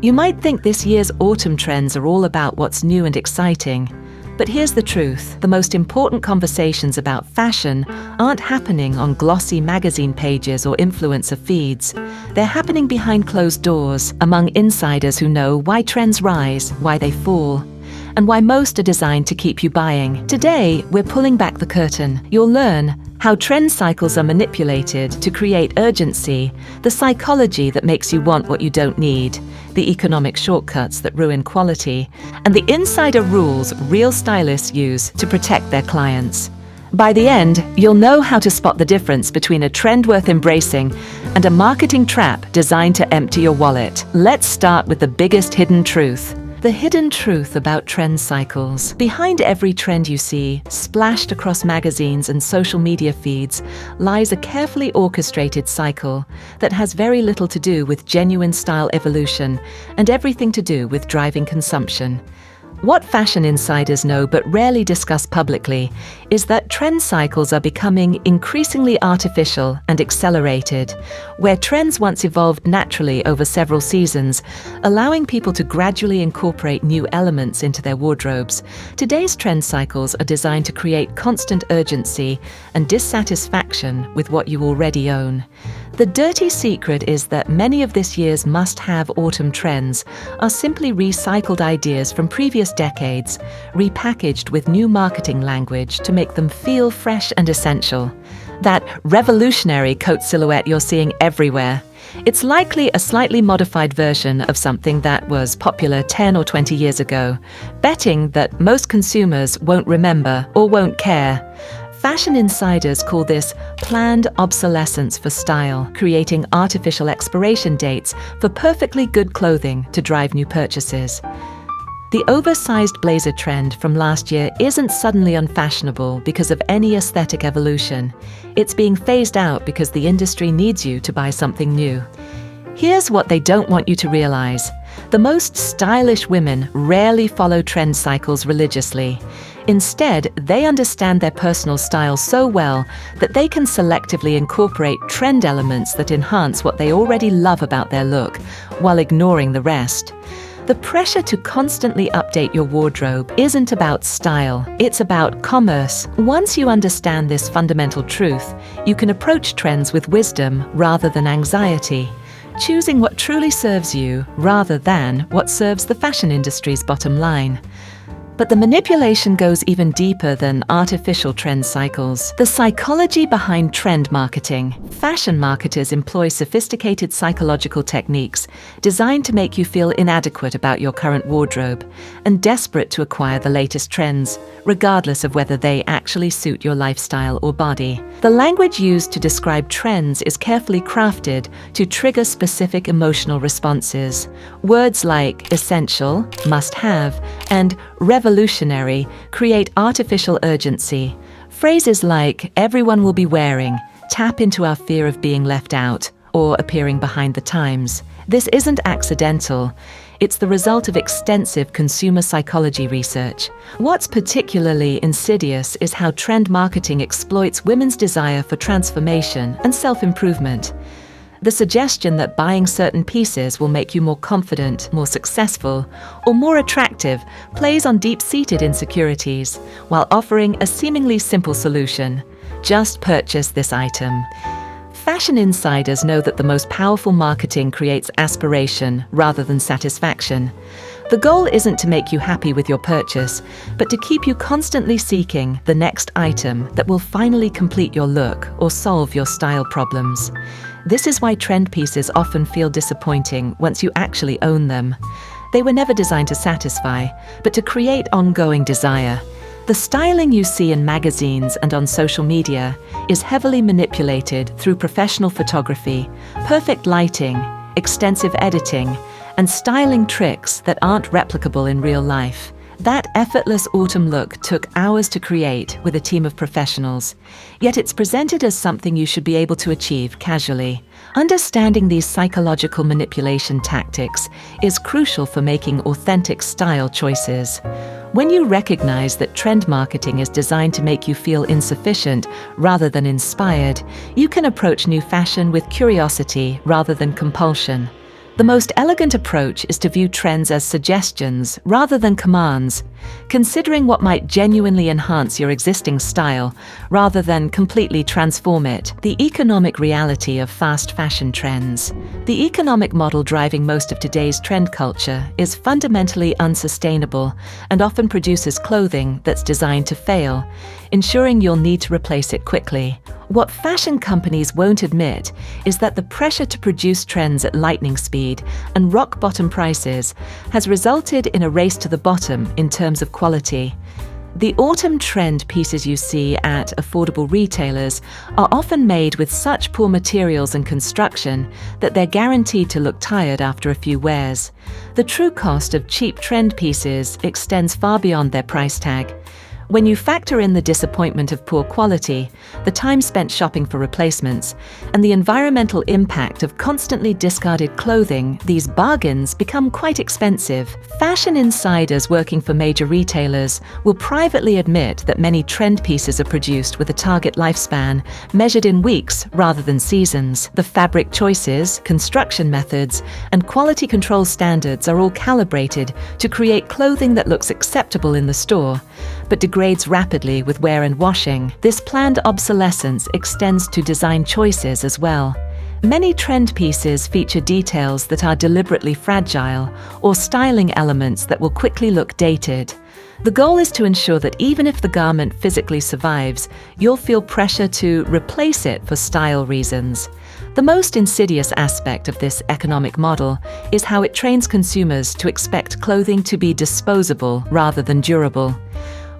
You might think this year's autumn trends are all about what's new and exciting. But here's the truth. The most important conversations about fashion aren't happening on glossy magazine pages or influencer feeds. They're happening behind closed doors, among insiders who know why trends rise, why they fall, and why most are designed to keep you buying. Today, we're pulling back the curtain. You'll learn how trend cycles are manipulated to create urgency, the psychology that makes you want what you don't need, the economic shortcuts that ruin quality, and the insider rules real stylists use to protect their clients. By the end, you'll know how to spot the difference between a trend worth embracing and a marketing trap designed to empty your wallet. Let's start with the biggest hidden truth. The hidden truth about trend cycles. Behind every trend you see, splashed across magazines and social media feeds, lies a carefully orchestrated cycle that has very little to do with genuine style evolution and everything to do with driving consumption. What fashion insiders know but rarely discuss publicly is that trend cycles are becoming increasingly artificial and accelerated, where trends once evolved naturally over several seasons, allowing people to gradually incorporate new elements into their wardrobes. Today's trend cycles are designed to create constant urgency and dissatisfaction with what you already own. The dirty secret is that many of this year's must-have autumn trends are simply recycled ideas from previous decades, repackaged with new marketing language to make them feel fresh and essential. That revolutionary coat silhouette you're seeing everywhere, it's likely a slightly modified version of something that was popular 10 or 20 years ago, betting that most consumers won't remember or won't care. Fashion insiders call this planned obsolescence for style, creating artificial expiration dates for perfectly good clothing to drive new purchases. The oversized blazer trend from last year isn't suddenly unfashionable because of any aesthetic evolution. It's being phased out because the industry needs you to buy something new. Here's what they don't want you to realize. The most stylish women rarely follow trend cycles religiously. Instead, they understand their personal style so well that they can selectively incorporate trend elements that enhance what they already love about their look, while ignoring the rest. The pressure to constantly update your wardrobe isn't about style, it's about commerce. Once you understand this fundamental truth, you can approach trends with wisdom rather than anxiety, choosing what truly serves you rather than what serves the fashion industry's bottom line. But the manipulation goes even deeper than artificial trend cycles. The psychology behind trend marketing. Fashion marketers employ sophisticated psychological techniques designed to make you feel inadequate about your current wardrobe and desperate to acquire the latest trends, regardless of whether they actually suit your lifestyle or body. The language used to describe trends is carefully crafted to trigger specific emotional responses. Words like essential, must-have, and revolutionary create artificial urgency. Phrases like everyone will be wearing tap into our fear of being left out or appearing behind the times. This isn't accidental. It's the result of extensive consumer psychology research. What's particularly insidious is how trend marketing exploits women's desire for transformation and self-improvement. The suggestion that buying certain pieces will make you more confident, more successful, or more attractive plays on deep-seated insecurities, while offering a seemingly simple solution: just purchase this item. Fashion insiders know that the most powerful marketing creates aspiration rather than satisfaction. The goal isn't to make you happy with your purchase, but to keep you constantly seeking the next item that will finally complete your look or solve your style problems. This is why trend pieces often feel disappointing once you actually own them. They were never designed to satisfy, but to create ongoing desire. The styling you see in magazines and on social media is heavily manipulated through professional photography, perfect lighting, extensive editing, and styling tricks that aren't replicable in real life. That effortless autumn look took hours to create with a team of professionals, yet it's presented as something you should be able to achieve casually. Understanding these psychological manipulation tactics is crucial for making authentic style choices. When you recognize that trend marketing is designed to make you feel insufficient rather than inspired, you can approach new fashion with curiosity rather than compulsion. The most elegant approach is to view trends as suggestions rather than commands, considering what might genuinely enhance your existing style rather than completely transform it. The economic reality of fast fashion trends. The economic model driving most of today's trend culture is fundamentally unsustainable and often produces clothing that's designed to fail, ensuring you'll need to replace it quickly. What fashion companies won't admit is that the pressure to produce trends at lightning speed and rock-bottom prices has resulted in a race to the bottom in terms of quality. The autumn trend pieces you see at affordable retailers are often made with such poor materials and construction that they're guaranteed to look tired after a few wears. The true cost of cheap trend pieces extends far beyond their price tag. When you factor in the disappointment of poor quality, the time spent shopping for replacements, and the environmental impact of constantly discarded clothing, these bargains become quite expensive. Fashion insiders working for major retailers will privately admit that many trend pieces are produced with a target lifespan measured in weeks rather than seasons. The fabric choices, construction methods, and quality control standards are all calibrated to create clothing that looks acceptable in the store, but degrades rapidly with wear and washing. This planned obsolescence extends to design choices as well. Many trend pieces feature details that are deliberately fragile or styling elements that will quickly look dated. The goal is to ensure that even if the garment physically survives, you'll feel pressure to replace it for style reasons. The most insidious aspect of this economic model is how it trains consumers to expect clothing to be disposable rather than durable.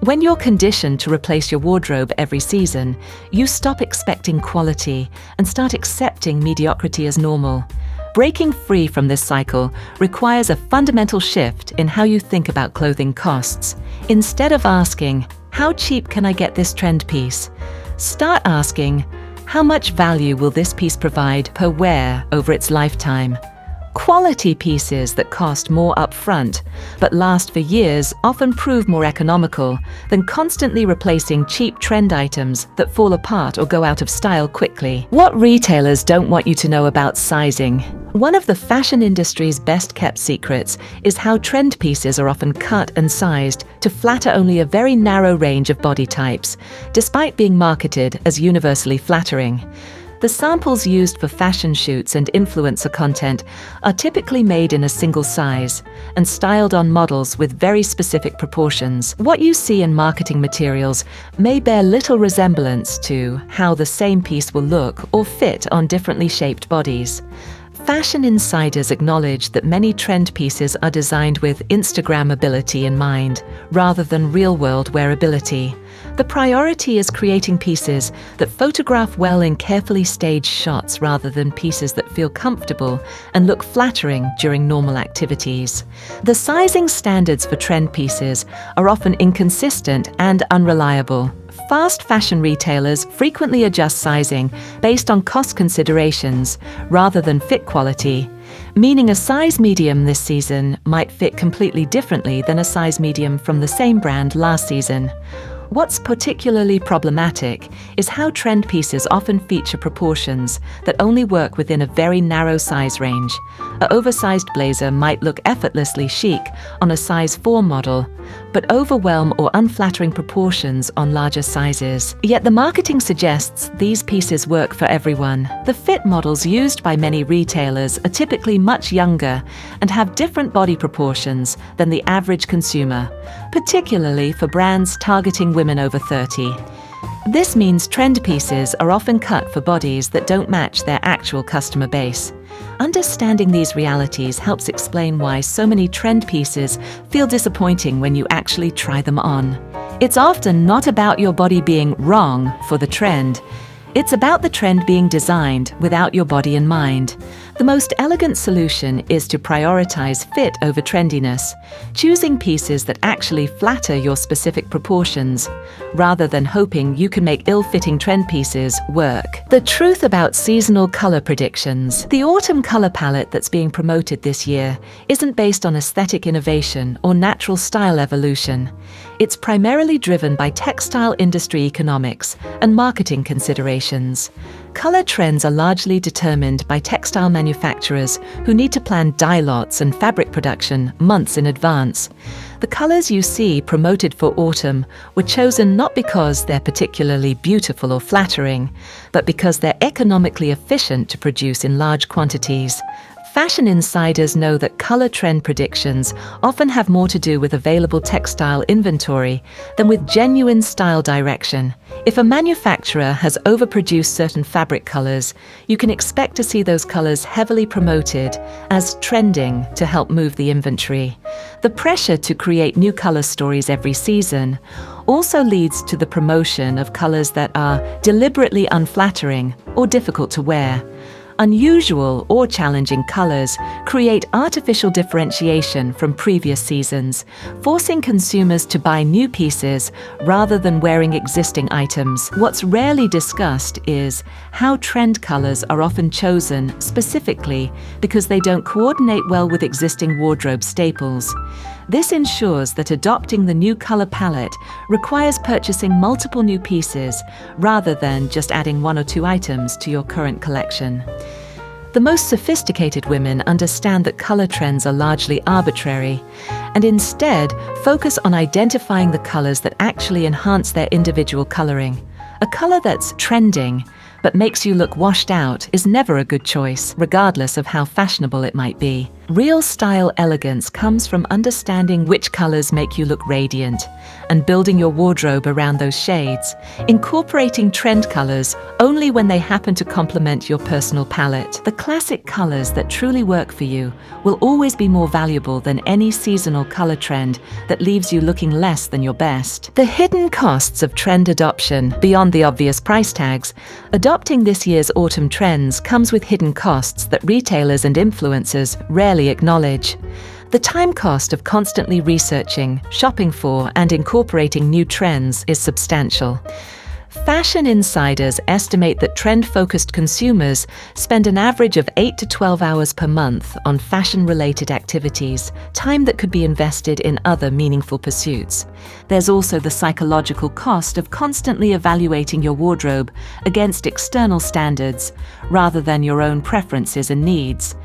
When you're conditioned to replace your wardrobe every season, you stop expecting quality and start accepting mediocrity as normal. Breaking free from this cycle requires a fundamental shift in how you think about clothing costs. Instead of asking, "How cheap can I get this trend piece?" start asking, "How much value will this piece provide per wear over its lifetime?" Quality pieces that cost more upfront but last for years often prove more economical than constantly replacing cheap trend items that fall apart or go out of style quickly. What retailers don't want you to know about sizing. One of the fashion industry's best-kept secrets is how trend pieces are often cut and sized to flatter only a very narrow range of body types, despite being marketed as universally flattering. The samples used for fashion shoots and influencer content are typically made in a single size and styled on models with very specific proportions. What you see in marketing materials may bear little resemblance to how the same piece will look or fit on differently shaped bodies. Fashion insiders acknowledge that many trend pieces are designed with Instagrammability in mind, rather than real-world wearability. The priority is creating pieces that photograph well in carefully staged shots rather than pieces that feel comfortable and look flattering during normal activities. The sizing standards for trend pieces are often inconsistent and unreliable. Fast fashion retailers frequently adjust sizing based on cost considerations rather than fit quality, meaning a size medium this season might fit completely differently than a size medium from the same brand last season. What's particularly problematic is how trend pieces often feature proportions that only work within a very narrow size range. An oversized blazer might look effortlessly chic on a size 4 model, but overwhelm or unflattering proportions on larger sizes. Yet the marketing suggests these pieces work for everyone. The fit models used by many retailers are typically much younger and have different body proportions than the average consumer, particularly for brands targeting women over 30. This means trend pieces are often cut for bodies that don't match their actual customer base. Understanding these realities helps explain why so many trend pieces feel disappointing when you actually try them on. It's often not about your body being wrong for the trend. It's about the trend being designed without your body in mind. The most elegant solution is to prioritize fit over trendiness, choosing pieces that actually flatter your specific proportions, rather than hoping you can make ill-fitting trend pieces work. The truth about seasonal color predictions. The autumn color palette that's being promoted this year isn't based on aesthetic innovation or natural style evolution. It's primarily driven by textile industry economics and marketing considerations. Color trends are largely determined by textile manufacturers who need to plan dye lots and fabric production months in advance. The colors you see promoted for autumn were chosen not because they're particularly beautiful or flattering, but because they're economically efficient to produce in large quantities. Fashion insiders know that color trend predictions often have more to do with available textile inventory than with genuine style direction. If a manufacturer has overproduced certain fabric colors, you can expect to see those colors heavily promoted as trending to help move the inventory. The pressure to create new color stories every season also leads to the promotion of colors that are deliberately unflattering or difficult to wear. Unusual or challenging colors create artificial differentiation from previous seasons, forcing consumers to buy new pieces rather than wearing existing items. What's rarely discussed is how trend colors are often chosen specifically because they don't coordinate well with existing wardrobe staples. This ensures that adopting the new color palette requires purchasing multiple new pieces rather than just adding one or two items to your current collection. The most sophisticated women understand that color trends are largely arbitrary and instead focus on identifying the colors that actually enhance their individual coloring. A color that's trending but makes you look washed out is never a good choice, regardless of how fashionable it might be. Real style elegance comes from understanding which colors make you look radiant and building your wardrobe around those shades, incorporating trend colors only when they happen to complement your personal palette. The classic colors that truly work for you will always be more valuable than any seasonal color trend that leaves you looking less than your best. The hidden costs of trend adoption, beyond the obvious price tags, adopting this year's autumn trends comes with hidden costs that retailers and influencers rarely acknowledge. The time cost of constantly researching, shopping for, and incorporating new trends is substantial. Fashion insiders estimate that trend-focused consumers spend an average of 8 to 12 hours per month on fashion-related activities, time that could be invested in other meaningful pursuits. There's also the psychological cost of constantly evaluating your wardrobe against external standards, rather than your own preferences and needs.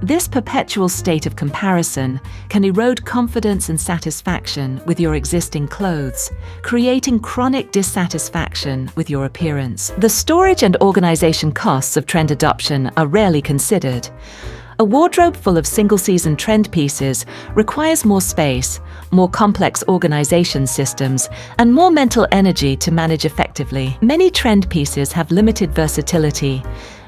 This perpetual state of comparison can erode confidence and satisfaction with your existing clothes, creating chronic dissatisfaction with your appearance. The storage and organization costs of trend adoption are rarely considered. A wardrobe full of single-season trend pieces requires more space, more complex organization systems, and more mental energy to manage effectively. Many trend pieces have limited versatility,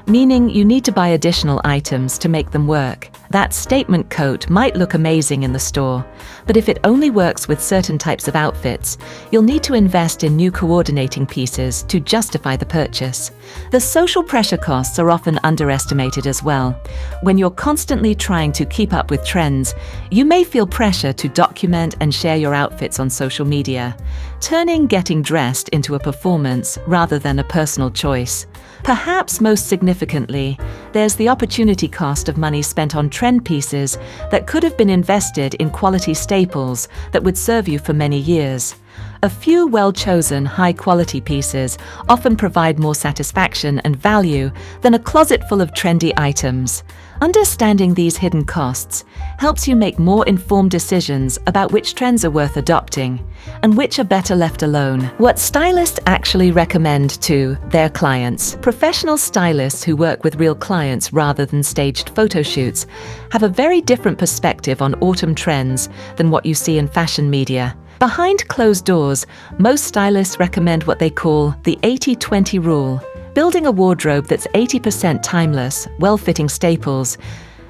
meaning you need to buy additional items to make them work. That statement coat might look amazing in the store, but if it only works with certain types of outfits, you'll need to invest in new coordinating pieces to justify the purchase. The social pressure costs are often underestimated as well. When you're constantly trying to keep up with trends, you may feel pressure to document and share your outfits on social media, turning getting dressed into a performance rather than a personal choice. Perhaps most significantly, there's the opportunity cost of money spent on trend pieces that could have been invested in quality staples that would serve you for many years. A few well-chosen, high-quality pieces often provide more satisfaction and value than a closet full of trendy items. Understanding these hidden costs helps you make more informed decisions about which trends are worth adopting and which are better left alone. What stylists actually recommend to their clients. Professional stylists who work with real clients rather than staged photo shoots have a very different perspective on autumn trends than what you see in fashion media. Behind closed doors, most stylists recommend what they call the 80-20 rule, building a wardrobe that's 80% timeless, well-fitting staples,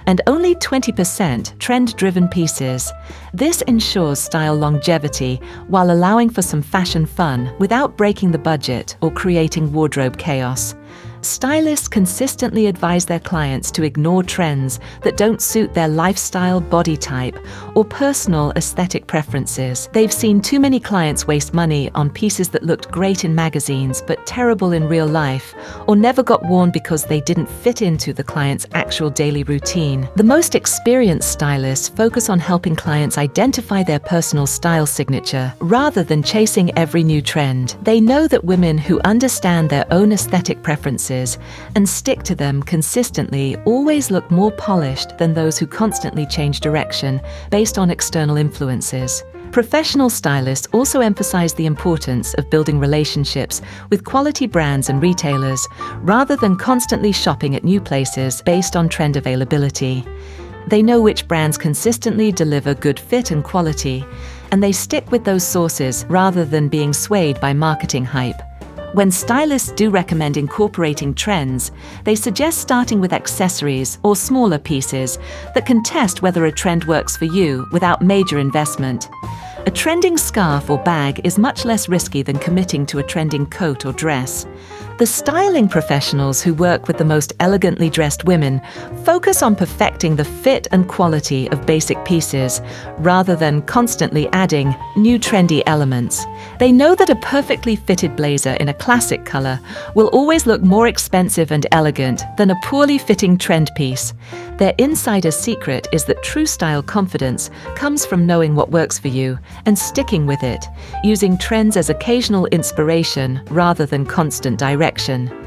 and only 20% trend-driven pieces. This ensures style longevity while allowing for some fashion fun without breaking the budget or creating wardrobe chaos. Stylists consistently advise their clients to ignore trends that don't suit their lifestyle, body type, or personal aesthetic preferences. They've seen too many clients waste money on pieces that looked great in magazines but terrible in real life, or never got worn because they didn't fit into the client's actual daily routine. The most experienced stylists focus on helping clients identify their personal style signature rather than chasing every new trend. They know that women who understand their own aesthetic preferences pieces and stick to them consistently always look more polished than those who constantly change direction based on external influences. Professional stylists also emphasize the importance of building relationships with quality brands and retailers rather than constantly shopping at new places based on trend availability. They know which brands consistently deliver good fit and quality, and they stick with those sources rather than being swayed by marketing hype. When stylists do recommend incorporating trends, they suggest starting with accessories or smaller pieces that can test whether a trend works for you without major investment. A trending scarf or bag is much less risky than committing to a trending coat or dress. The styling professionals who work with the most elegantly dressed women focus on perfecting the fit and quality of basic pieces rather than constantly adding new trendy elements. They know that a perfectly fitted blazer in a classic color will always look more expensive and elegant than a poorly fitting trend piece. Their insider secret is that true style confidence comes from knowing what works for you and sticking with it, using trends as occasional inspiration rather than constant direction.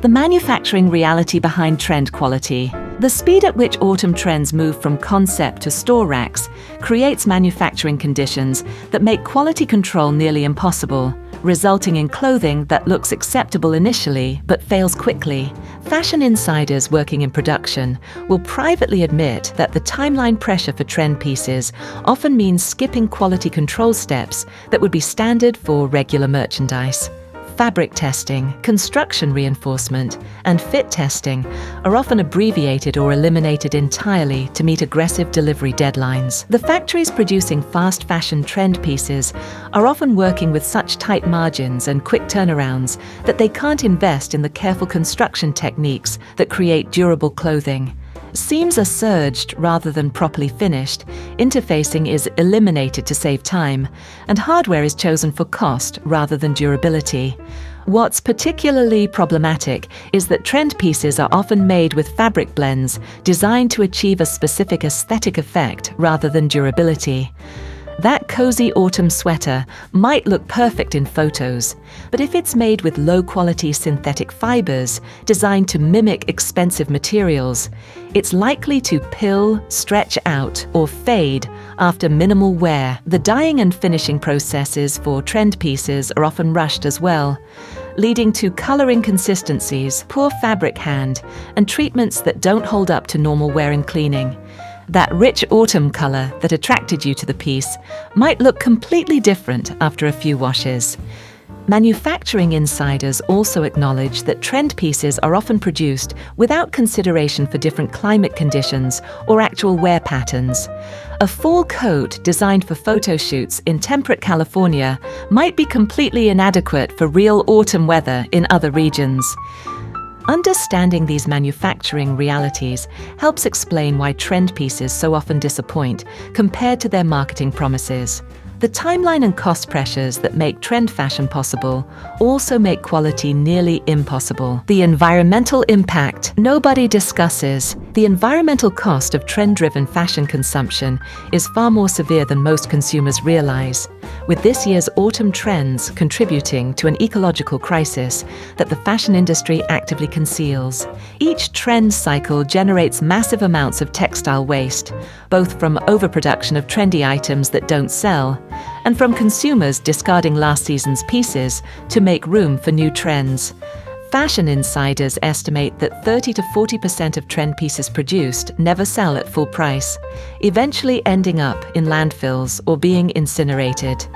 The manufacturing reality behind trend quality. The speed at which autumn trends move from concept to store racks creates manufacturing conditions that make quality control nearly impossible, resulting in clothing that looks acceptable initially but fails quickly. Fashion insiders working in production will privately admit that the timeline pressure for trend pieces often means skipping quality control steps that would be standard for regular merchandise. Fabric testing, construction reinforcement, and fit testing are often abbreviated or eliminated entirely to meet aggressive delivery deadlines. The factories producing fast fashion trend pieces are often working with such tight margins and quick turnarounds that they can't invest in the careful construction techniques that create durable clothing. Seams are serged rather than properly finished, interfacing is eliminated to save time, and hardware is chosen for cost rather than durability. What's particularly problematic is that trend pieces are often made with fabric blends designed to achieve a specific aesthetic effect rather than durability. That cozy autumn sweater might look perfect in photos, but if it's made with low-quality synthetic fibers designed to mimic expensive materials, it's likely to pill, stretch out, or fade after minimal wear. The dyeing and finishing processes for trend pieces are often rushed as well, leading to color inconsistencies, poor fabric hand, and treatments that don't hold up to normal wear and cleaning. That rich autumn color that attracted you to the piece might look completely different after a few washes. Manufacturing insiders also acknowledge that trend pieces are often produced without consideration for different climate conditions or actual wear patterns. A fall coat designed for photo shoots in temperate California might be completely inadequate for real autumn weather in other regions. Understanding these manufacturing realities helps explain why trend pieces so often disappoint compared to their marketing promises. The timeline and cost pressures that make trend fashion possible also make quality nearly impossible. The environmental impact nobody discusses. The environmental cost of trend-driven fashion consumption is far more severe than most consumers realize, with this year's autumn trends contributing to an ecological crisis that the fashion industry actively conceals. Each trend cycle generates massive amounts of textile waste, both from overproduction of trendy items that don't sell, and from consumers discarding last season's pieces to make room for new trends. Fashion insiders estimate that 30 to 40% of trend pieces produced never sell at full price, eventually ending up in landfills or being incinerated.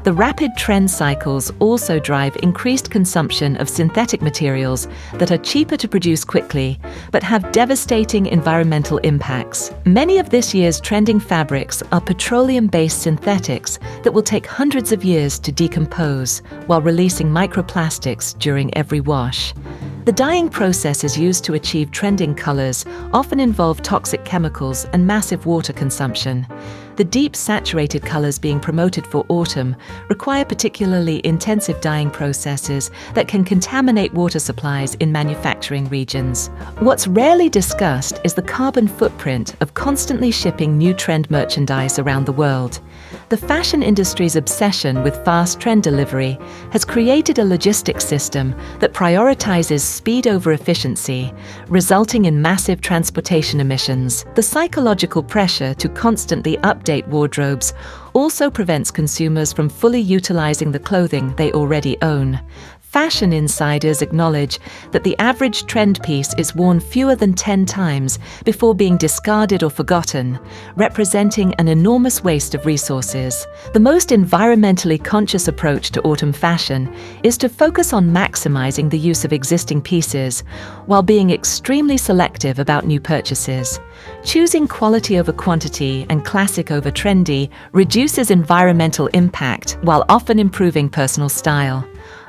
The rapid trend cycles also drive increased consumption of synthetic materials that are cheaper to produce quickly, but have devastating environmental impacts. Many of this year's trending fabrics are petroleum-based synthetics that will take hundreds of years to decompose while releasing microplastics during every wash. The dyeing processes used to achieve trending colors often involve toxic chemicals and massive water consumption. The deep saturated colors being promoted for autumn require particularly intensive dyeing processes that can contaminate water supplies in manufacturing regions. What's rarely discussed is the carbon footprint of constantly shipping new trend merchandise around the world. The fashion industry's obsession with fast trend delivery has created a logistics system that prioritizes speed over efficiency, resulting in massive transportation emissions. The psychological pressure to constantly update wardrobes also prevents consumers from fully utilizing the clothing they already own. Fashion insiders acknowledge that the average trend piece is worn fewer than 10 times before being discarded or forgotten, representing an enormous waste of resources. The most environmentally conscious approach to autumn fashion is to focus on maximizing the use of existing pieces, while being extremely selective about new purchases. Choosing quality over quantity and classic over trendy reduces environmental impact while often improving personal style.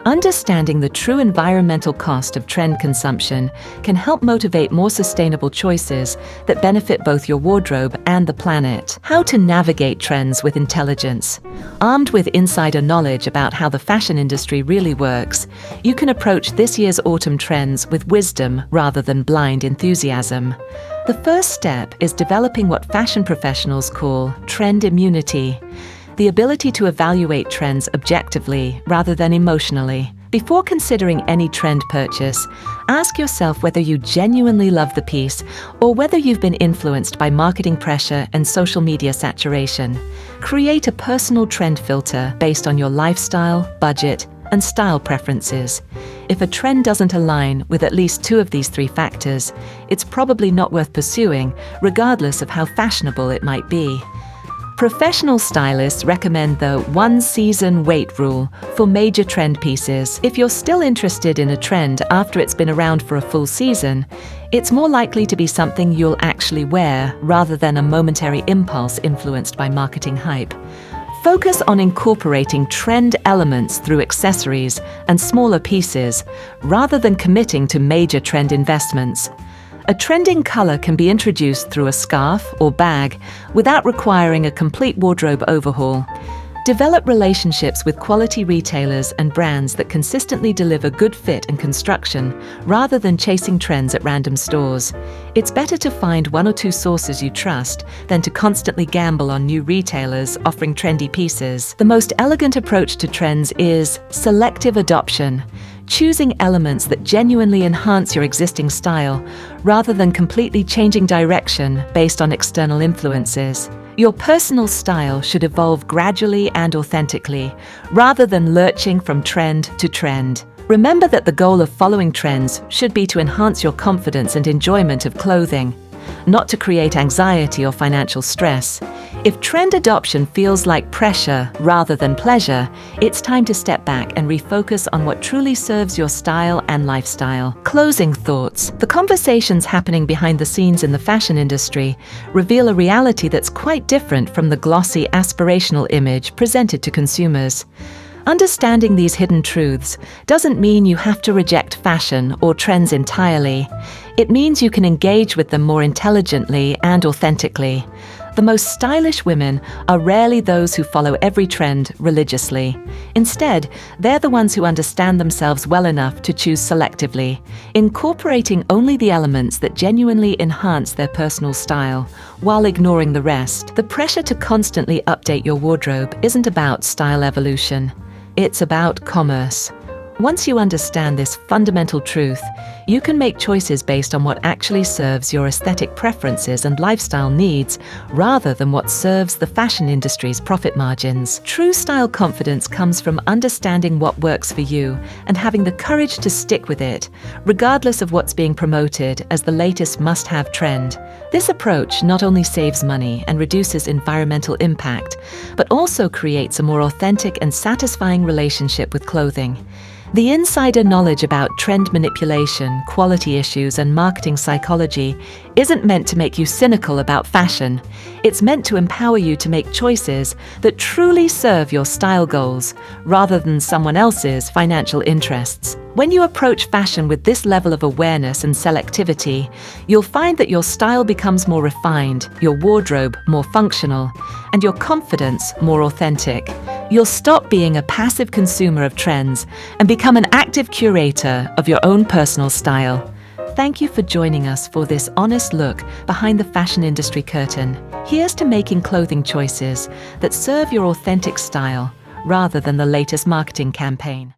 Understanding the true environmental cost of trend consumption can help motivate more sustainable choices that benefit both your wardrobe and the planet. How to navigate trends with intelligence. Armed with insider knowledge about how the fashion industry really works, you can approach this year's autumn trends with wisdom rather than blind enthusiasm. The first step is developing what fashion professionals call trend immunity, the ability to evaluate trends objectively rather than emotionally. Before considering any trend purchase, ask yourself whether you genuinely love the piece or whether you've been influenced by marketing pressure and social media saturation. Create a personal trend filter based on your lifestyle, budget, and style preferences. If a trend doesn't align with at least two of these three factors, it's probably not worth pursuing, regardless of how fashionable it might be. Professional stylists recommend the one-season wait rule for major trend pieces. If you're still interested in a trend after it's been around for a full season, it's more likely to be something you'll actually wear rather than a momentary impulse influenced by marketing hype. Focus on incorporating trend elements through accessories and smaller pieces, rather than committing to major trend investments. A trending color can be introduced through a scarf or bag without requiring a complete wardrobe overhaul. Develop relationships with quality retailers and brands that consistently deliver good fit and construction, rather than chasing trends at random stores. It's better to find one or two sources you trust than to constantly gamble on new retailers offering trendy pieces. The most elegant approach to trends is selective adoption, choosing elements that genuinely enhance your existing style, rather than completely changing direction based on external influences. Your personal style should evolve gradually and authentically, rather than lurching from trend to trend. Remember that the goal of following trends should be to enhance your confidence and enjoyment of clothing, not to create anxiety or financial stress. If trend adoption feels like pressure rather than pleasure, it's time to step back and refocus on what truly serves your style and lifestyle. Closing thoughts. The conversations happening behind the scenes in the fashion industry reveal a reality that's quite different from the glossy, aspirational image presented to consumers. Understanding these hidden truths doesn't mean you have to reject fashion or trends entirely. It means you can engage with them more intelligently and authentically. The most stylish women are rarely those who follow every trend religiously. Instead, they're the ones who understand themselves well enough to choose selectively, incorporating only the elements that genuinely enhance their personal style, while ignoring the rest. The pressure to constantly update your wardrobe isn't about style evolution. It's about commerce. Once you understand this fundamental truth, you can make choices based on what actually serves your aesthetic preferences and lifestyle needs, rather than what serves the fashion industry's profit margins. True style confidence comes from understanding what works for you and having the courage to stick with it, regardless of what's being promoted as the latest must-have trend. This approach not only saves money and reduces environmental impact, but also creates a more authentic and satisfying relationship with clothing. The insider knowledge about trend manipulation, quality issues, and marketing psychology isn't meant to make you cynical about fashion. It's meant to empower you to make choices that truly serve your style goals, rather than someone else's financial interests. When you approach fashion with this level of awareness and selectivity, you'll find that your style becomes more refined, your wardrobe more functional, and your confidence more authentic. You'll stop being a passive consumer of trends and become an active curator of your own personal style. Thank you for joining us for this honest look behind the fashion industry curtain. Here's to making clothing choices that serve your authentic style rather than the latest marketing campaign.